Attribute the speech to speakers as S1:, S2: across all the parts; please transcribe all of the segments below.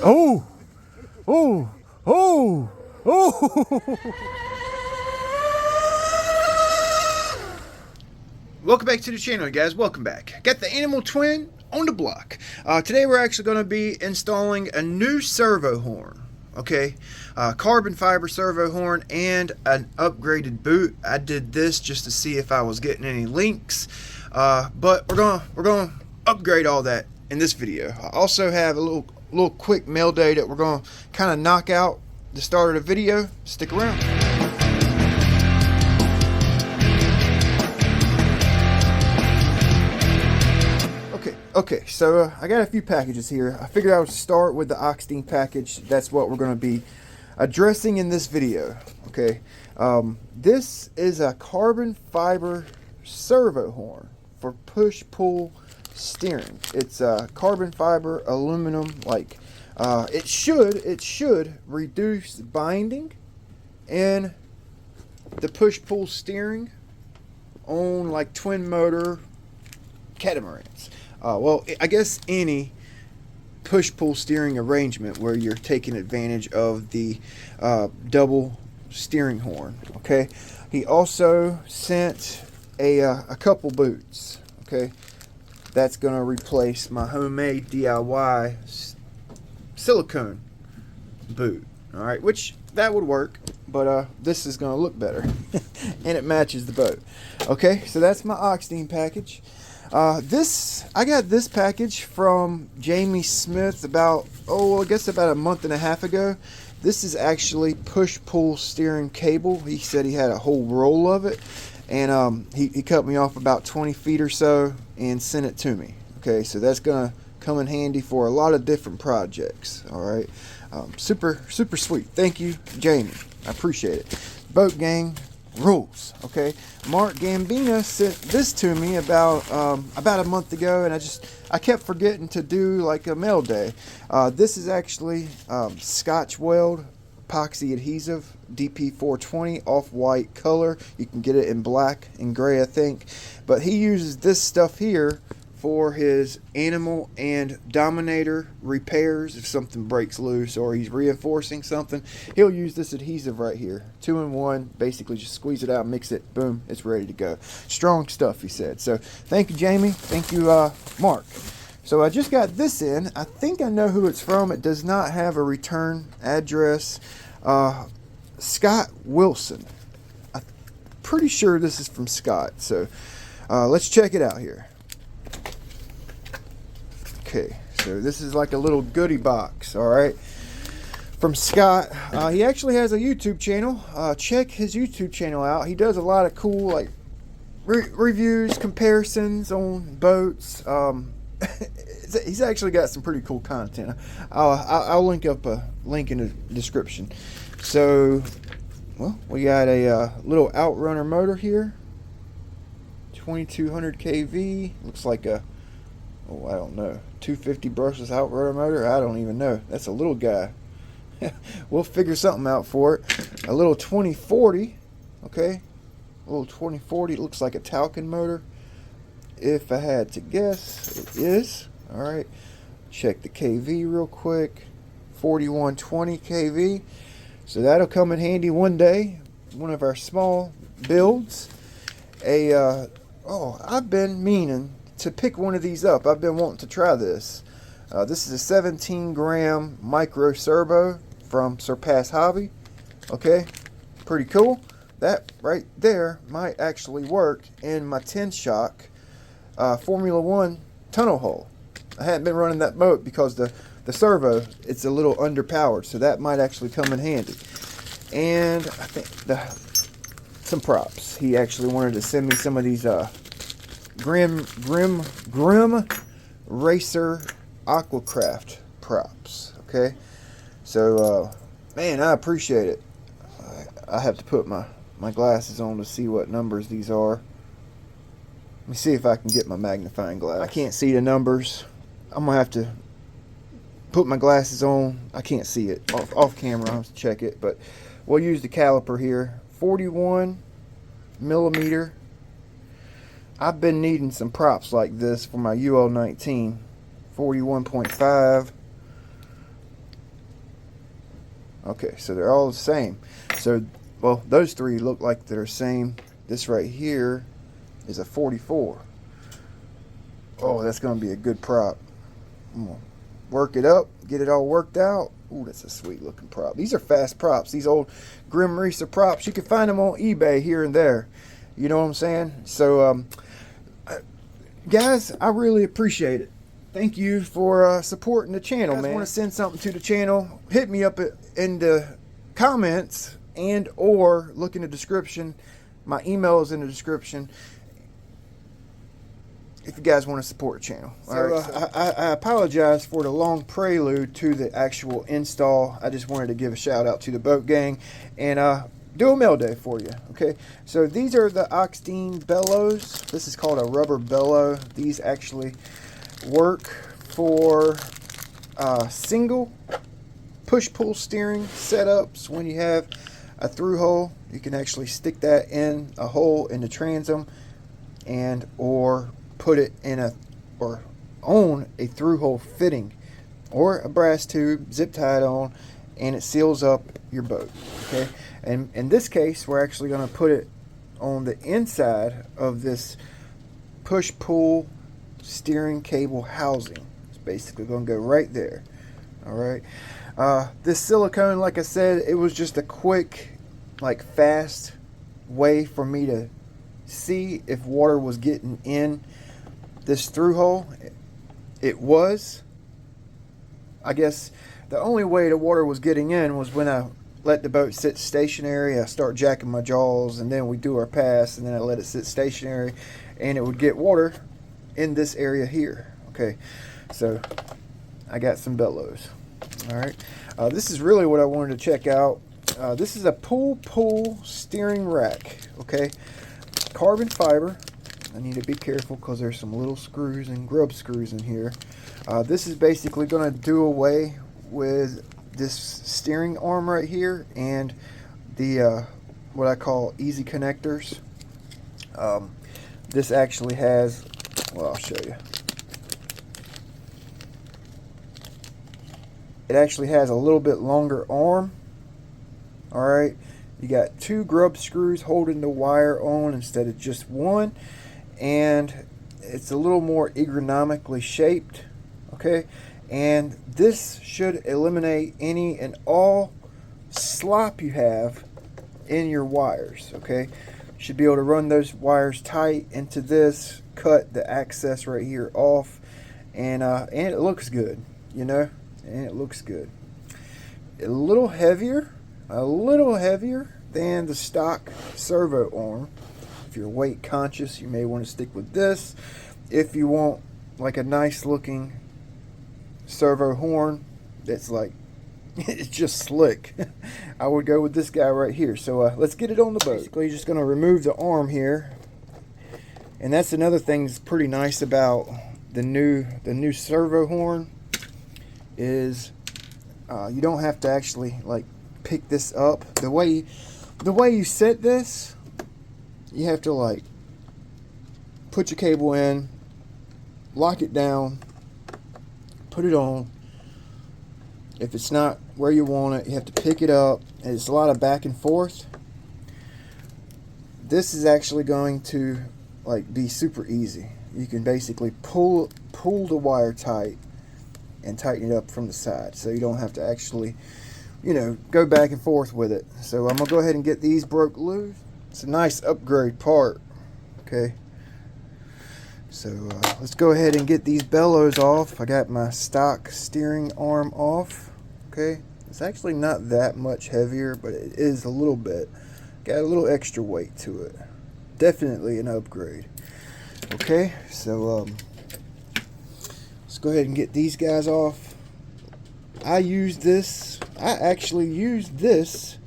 S1: Oh, oh, oh, oh. Welcome back to the channel, guys. Welcome back. Got the Animal Twin on the block. Today we're actually going to be installing a new servo horn. Okay, carbon fiber servo horn and an upgraded boot. I did this just to see if I was getting any links, but we're gonna upgrade all that in this video. I also have a little quick mail day that we're gonna kind of knock out the start of the video. Stick around. Okay, so I got a few packages here. I figured I would start with the Oxidean package. That's what we're going to be addressing in this video. Okay, this is a carbon fiber servo horn for push-pull steering. It's carbon fiber aluminum. Like it should reduce binding and the push-pull steering on like twin motor catamarans. Well, I guess any push-pull steering arrangement where you're taking advantage of the double steering horn. Okay, he also sent a couple boots. Okay, that's gonna replace my homemade DIY silicone boot. All right, which that would work, but this is gonna look better and it matches the boat. Okay, so that's my Oxidean package. I got this package from Jamie Smith about, I guess about a month and a half ago. This is actually push-pull steering cable. He said he had a whole roll of it, and he cut me off about 20 feet or so and sent it to me. Okay, so that's gonna come in handy for a lot of different projects. All right, super sweet. Thank you, Jamie. I appreciate it. Boat gang rules. Okay, Mark Gambina sent this to me about a month ago, and I kept forgetting to do like a mail day. This is actually Scotch weld epoxy adhesive, DP420, off-white color. You can get it in black and gray, I think, but he uses this stuff here for his animal and dominator repairs. If something breaks loose or he's reinforcing something, he'll use this adhesive right here. 2-in-1, basically just squeeze it out, mix it, boom, it's ready to go. Strong stuff, he said. So thank you, Jamie. Thank you, Mark. So I just got this in. I think I know who it's from. It does not have a return address. Scott Wilson. I'm pretty sure this is from Scott. So let's check it out here. Okay, so this is like a little goodie box, all right, from Scott. He actually has a YouTube channel. Check his YouTube channel out. He does a lot of cool like reviews, comparisons on boats. He's actually got some pretty cool content. I'll link up a link in the description. So, well, we got a little outrunner motor here, 2200 kV. Looks like a, I don't know, 250 brushless outrunner motor. I don't even know. That's a little guy. We'll figure something out for it. A little 2040. Okay, a little 2040. Looks like a Talcon motor. If I had to guess, it is. All right. Check the kV real quick. 4120 kV. So that'll come in handy one day. One of our small builds. I've been meaning to pick one of these up. I've been wanting to try this. This is a 17-gram micro servo from Surpass Hobby. Okay, pretty cool. That right there might actually work in my 10-shock Formula 1 tunnel hull. I hadn't been running that boat because the servo, it's a little underpowered, so that might actually come in handy. And I think some props. He actually wanted to send me some of these Grim Racer Aquacraft props. Okay, so man, I appreciate it. I have to put my glasses on to see what numbers these are. Let me see if I can get my magnifying glass. I can't see the numbers. I'm gonna have to put my glasses on. I can't see it off camera. I'll have to check it, but we'll use the caliper here. 41 millimeter. I've been needing some props like this for my UL-19. 41.5. Okay, so they're all the same. So, well, those three look like they're the same. This right here is a 44. Oh, that's going to be a good prop. I'm going to work it up, get it all worked out. Ooh, that's a sweet looking prop. These are fast props. These old Grim Reaper props, you can find them on eBay here and there. You know what I'm saying? So, guys, I really appreciate it. Thank you for supporting the channel, man. If you want to send something to the channel, hit me up in the comments and or look in the description. My email is in the description if you guys want to support the channel. I apologize for the long prelude to the actual install. I just wanted to give a shout out to the boat gang and do a mail day for you. Okay, so these are the Oxidean bellows. This is called a rubber bellow. These actually work for single push-pull steering setups. When you have a through hole, you can actually stick that in a hole in the transom and or put it in a or on a through hole fitting or a brass tube, zip tied on, and it seals up your boat. Okay, and in this case we're actually going to put it on the inside of this push-pull steering cable housing. It's basically going to go right there. All right, this silicone, like I said, it was just a quick, like, fast way for me to see if water was getting in this through hole. It was. I guess the only way the water was getting in was when I let the boat sit stationary. I start jacking my jaws, and then we do our pass, and then I let it sit stationary, and it would get water in this area here. Okay, so I got some bellows. All right, this is really what I wanted to check out. This is a pull steering rack. Okay, carbon fiber. I need to be careful because there's some little screws and grub screws in here. This is basically going to do away with this steering arm right here and the what I call easy connectors. This actually has, well, I'll show you. It actually has a little bit longer arm. Alright, you got two grub screws holding the wire on instead of just one, and it's a little more ergonomically shaped. Okay, and this should eliminate any and all slop you have in your wires. Okay, you should be able to run those wires tight into this, cut the access right here off, and it looks good, you know, and it looks good. A little heavier than the stock servo arm. If you're weight conscious, you may want to stick with this. If you want like a nice looking servo horn that's like, it's just slick, I would go with this guy right here. So let's get it on the boat. Basically, you're just going to remove the arm here, and that's another thing that's pretty nice about the new servo horn is you don't have to actually like pick this up. The way you set this, you have to like put your cable in, lock it down, put it on. If it's not where you want it, you have to pick it up, and it's a lot of back and forth. This is actually going to like be super easy. You can basically pull the wire tight and tighten it up from the side, so you don't have to actually, you know, go back and forth with it. So I'm gonna go ahead and get these broke loose. It's a nice upgrade part. Okay, so let's go ahead and get these bellows off. I got my stock steering arm off. Okay, it's actually not that much heavier, but it is a little bit. Got a little extra weight to it. Definitely an upgrade. Okay, so let's go ahead and get these guys off. I actually used this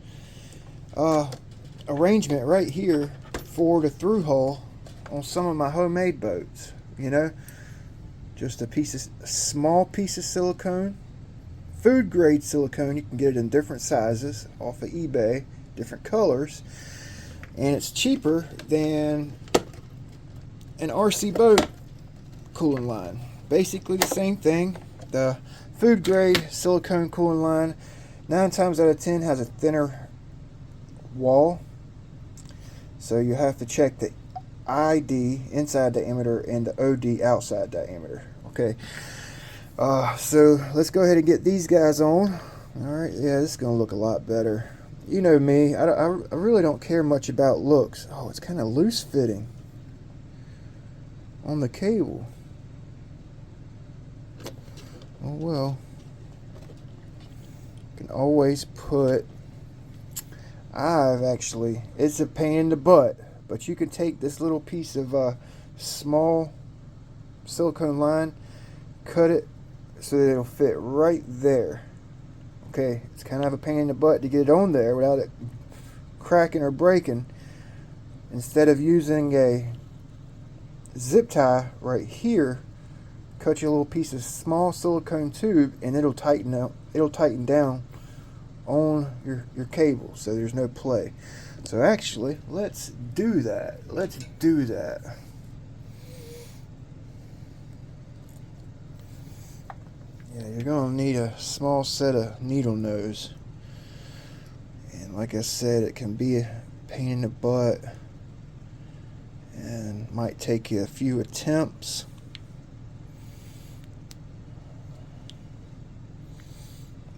S1: arrangement right here for the through hole on some of my homemade boats. You know, just a small piece of silicone, food grade silicone. You can get it in different sizes off of eBay, different colors, and it's cheaper than an RC boat cooling line. Basically the same thing. The food grade silicone cooling line, 9 times out of 10 has a thinner wall, so you have to check the ID inside diameter and the OD outside diameter. Okay, so let's go ahead and get these guys on. Alright, yeah, this is gonna look a lot better. You know me, I really don't care much about looks. Oh, it's kind of loose fitting on the cable. Oh well, you can always put, it's a pain in the butt, but you can take this little piece of small silicone line, cut it so that it'll fit right there. Okay, it's kind of a pain in the butt to get it on there without it cracking or breaking. Instead of using a zip tie right here, cut you a little piece of small silicone tube and it'll tighten down on your cable, so there's no play. So actually, let's do that. Yeah, you're gonna need a small set of needle nose, and like I said, it can be a pain in the butt and might take you a few attempts.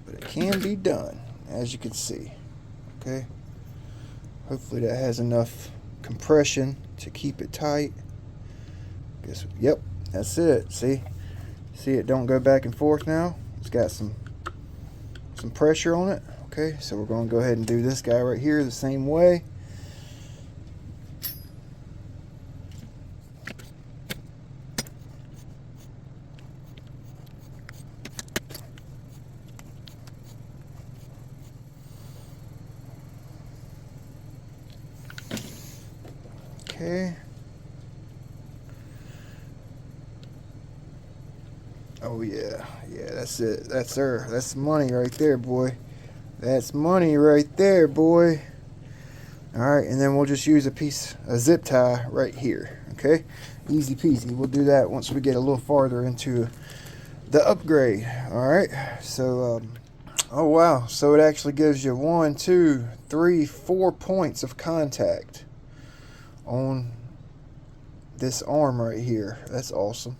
S1: But it can be done, as you can see. Okay, hopefully that has enough compression to keep it tight. Yep, that's it. See, it don't go back and forth now. It's got some pressure on it. Okay, so we're going to go ahead and do this guy right here the same way. Okay. Oh yeah, that's it. That's her. That's money right there, boy. That's money right there, boy. Alright, and then we'll just use a zip tie right here. Okay? Easy peasy. We'll do that once we get a little farther into the upgrade. Alright, so oh wow, so it actually gives you 1, 2, 3, 4 points of contact on this arm right here. That's awesome.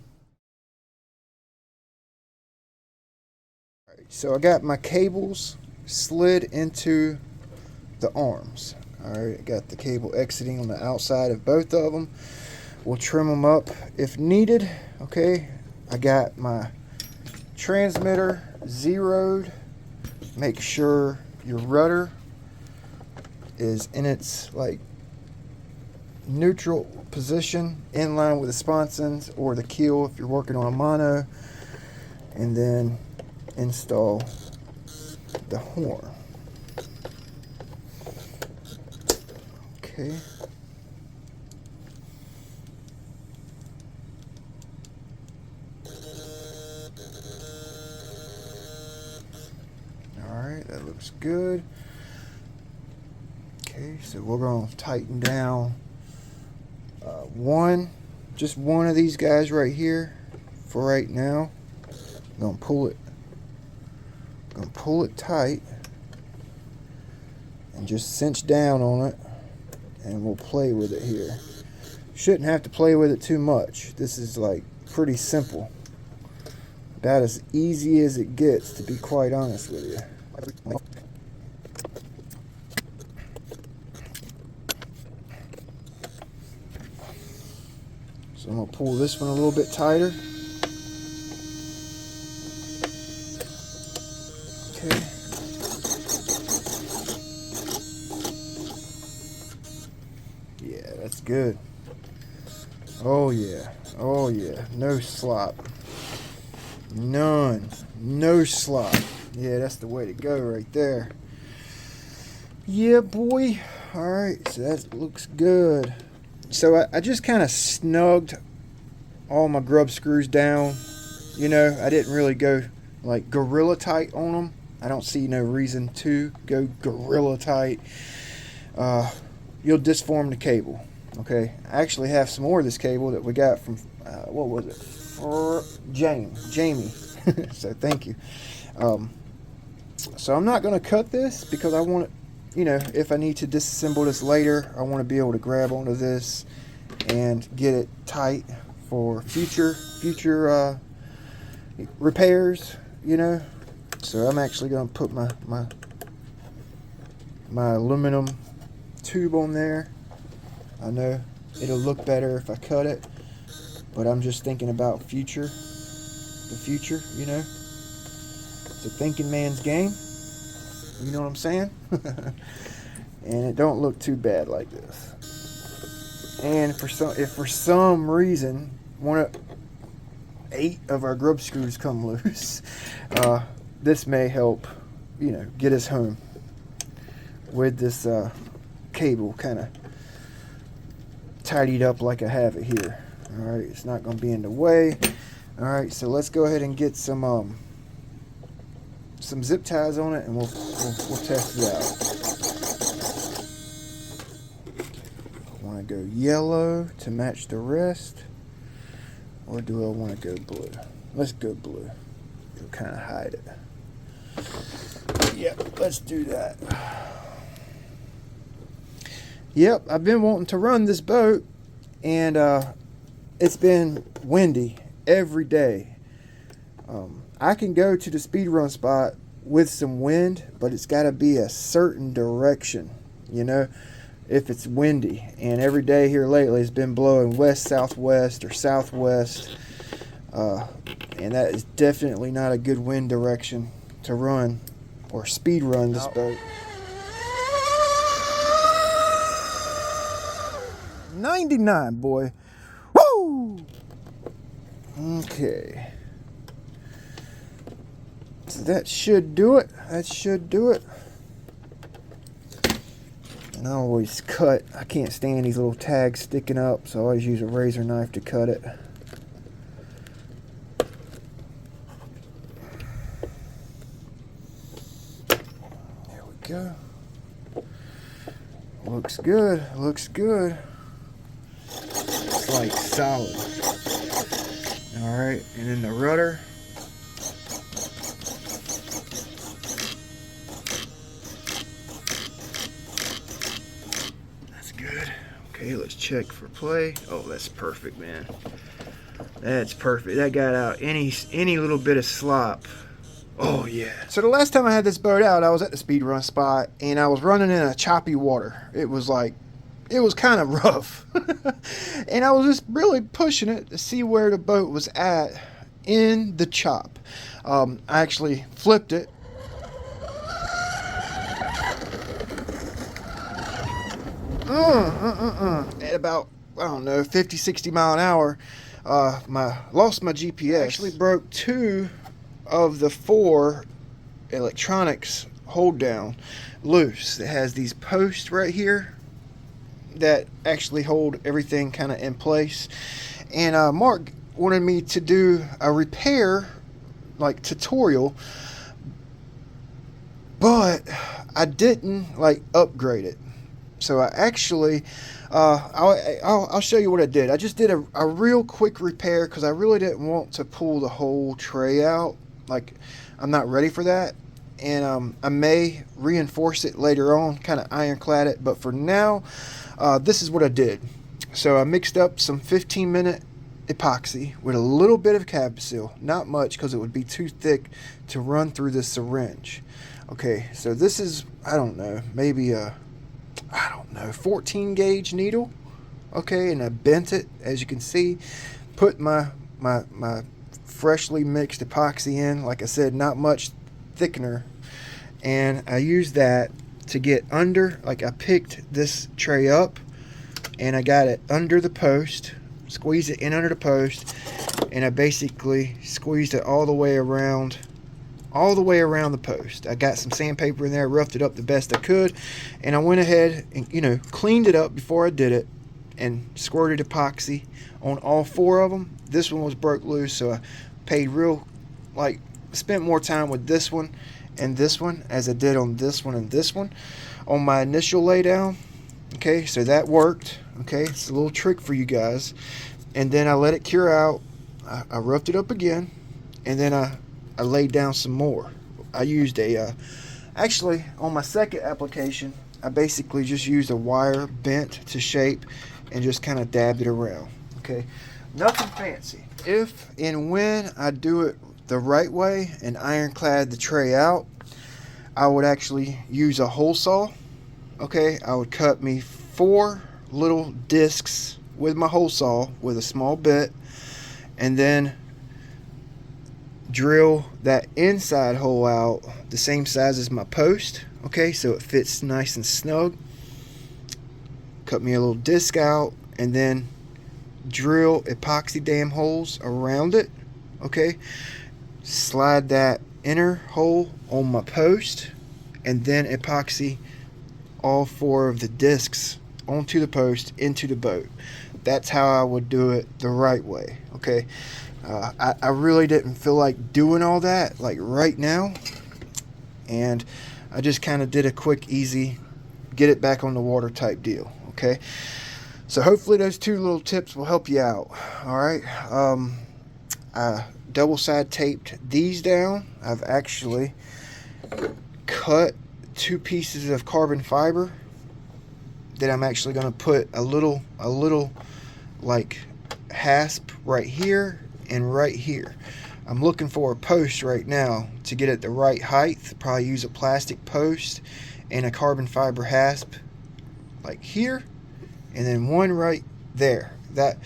S1: So I got my cables slid into the arms. Alright, I got the cable exiting on the outside of both of them. We'll trim them up if needed. Okay, I got my transmitter zeroed. Make sure your rudder is in its like neutral position in line with the sponsons or the keel if you're working on a mono, and then install the horn. Okay. Alright, that looks good. Okay, so we're going to tighten down just one of these guys right here for right now. I'm going to pull it tight and just cinch down on it, and we'll play with it here. Shouldn't have to play with it too much. This is like pretty simple, about as easy as it gets, to be quite honest with you. So I'm going to pull this one a little bit tighter. Okay. Yeah, that's good. Oh yeah. Oh yeah. No slop. None. No slop. Yeah, that's the way to go right there. Yeah, boy. Alright, so that looks good. So I just kind of snugged all my grub screws down. You know, I didn't really go like gorilla tight on them. I don't see no reason to go gorilla tight. You'll disform the cable. Okay, I actually have some more of this cable that we got from what was it? Jamie. So thank you. So I'm not going to cut this because I want it, you know, if I need to disassemble this later, I want to be able to grab onto this and get it tight for future repairs, you know. So I'm actually going to put my aluminum tube on there. I know it'll look better if I cut it, but I'm just thinking about the future, you know. It's a thinking man's game, you know what I'm saying? And it don't look too bad like this. And if for some reason 8 of our grub screws come loose, this may help, you know, get us home with this cable kind of tidied up like I have it here. All right, it's not going to be in the way. All right, so let's go ahead and get some zip ties on it, and we'll test it out. I want to go yellow to match the rest, or do I want to go blue? Let's go blue. It'll kind of hide it. Yep, let's do that. Yep, I've been wanting to run this boat, and it's been windy every day. I can go to the speed run spot with some wind, but it's got to be a certain direction, you know, if it's windy. And every day here lately it's been blowing west, southwest, or southwest, and that is definitely not a good wind direction to run or speed run this boat. 99, boy. Woo! Okay. So that should do it. That should do it. And I always cut. I can't stand these little tags sticking up, so I always use a razor knife to cut it. There we go. Looks good. Looks good. It's like solid. Alright, and then the rudder. That's good. Okay, let's check for play. Oh, that's perfect, man. That's perfect. That got out any little bit of slop. Oh yeah. So the last time I had this boat out, I was at the speed run spot, and I was running in a choppy water. It was kind of rough. And I was just really pushing it to see where the boat was at in the chop. I actually flipped it. At about, I don't know, 50, 60 mile an hour, lost my GPS. Actually broke 2 of the 4 electronics hold down loose. It has these posts right here that actually hold everything kind of in place. And Mark wanted me to do a repair like tutorial, but I didn't like upgrade it. So I actually I'll show you what I did. I just did a real quick repair because I really didn't want to pull the whole tray out. Like, I'm not ready for that. And I may reinforce it later on, kind of ironclad it, but for now, this is what I did. So I mixed up some 15-minute epoxy with a little bit of Cabseal, not much because it would be too thick to run through the syringe. Okay, so this is, I don't know, maybe a 14 gauge needle. Okay, and I bent it, as you can see. Put my freshly mixed epoxy in. Like I said, not much thickener, and I used that to get under. Like, I picked this tray up and I got it under the post, squeezed it in under the post, and I basically squeezed it all the way around the post. I got some sandpaper in there, roughed it up the best I could, and I went ahead and, you know, cleaned it up before I did it and squirted epoxy on all 4 of them. This one was broke loose, so I spent more time with this one and this one as I did on this one and this one on my initial laydown. Okay, so that worked. Okay, it's a little trick for you guys. And then I let it cure out. I roughed it up again, and then I laid down some more. I used a, actually on my second application, I basically just used a wire bent to shape and just kind of dabbed it around. Okay, nothing fancy. If and when I do it the right way and ironclad the tray out, I would actually use a hole saw. Okay, I would cut me 4 little discs with my hole saw with a small bit, and then drill that inside hole out the same size as my post. Okay, so it fits nice and snug. Cut me a little disc out and then drill epoxy dam holes around it. Okay, slide that inner hole on my post and then epoxy all 4 of the discs onto the post into the boat. That's how I would do it the right way. Okay, I really didn't feel like doing all that like right now, and I just kind of did a quick, easy, get it back on the water type deal. Okay, so hopefully those 2 little tips will help you out. All right, I double side taped these down. I've actually cut 2 pieces of carbon fiber that I'm actually going to put a little like hasp right here and right here. I'm looking for a post right now to get it the right height. Probably use a plastic post and a carbon fiber hasp like here, and then one right there. That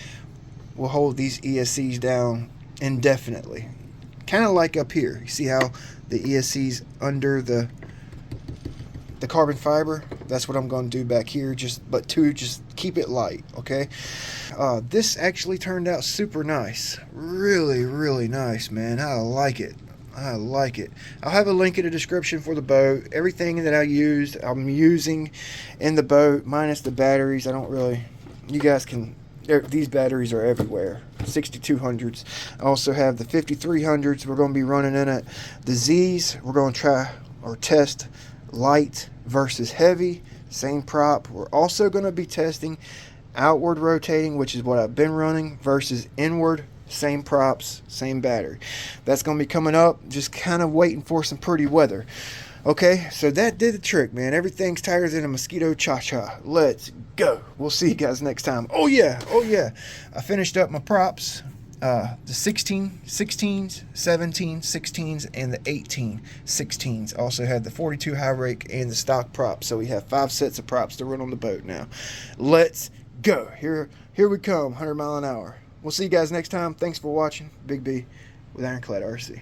S1: will hold these ESCs down indefinitely. Kind of like up here. You see how the ESC's under the carbon fiber? That's what I'm going to do back here, just keep it light. Okay, this actually turned out super nice. Really nice, man. I like it. I'll have a link in the description for the boat. Everything that I'm using in the boat, minus the batteries. I don't really, you guys can, these batteries are everywhere. 6200s. I also have the 5300s we're going to be running in it. The Z's, we're going to try or test light versus heavy, same prop. We're also going to be testing outward rotating, which is what I've been running, versus inward, same props, same battery. That's going to be coming up. Just kind of waiting for some pretty weather. Okay, so that did the trick, man. Everything's tighter than a mosquito cha-cha. Let's go. We'll see you guys next time. Oh yeah, I finished up my props. The 16, 16s, 17, 16s, and the 18, 16s. Also had the 42 high rake and the stock props. So we have 5 sets of props to run on the boat now. Let's go. Here we come, 100 mile an hour. We'll see you guys next time. Thanks for watching. Big B with Ironclad RC.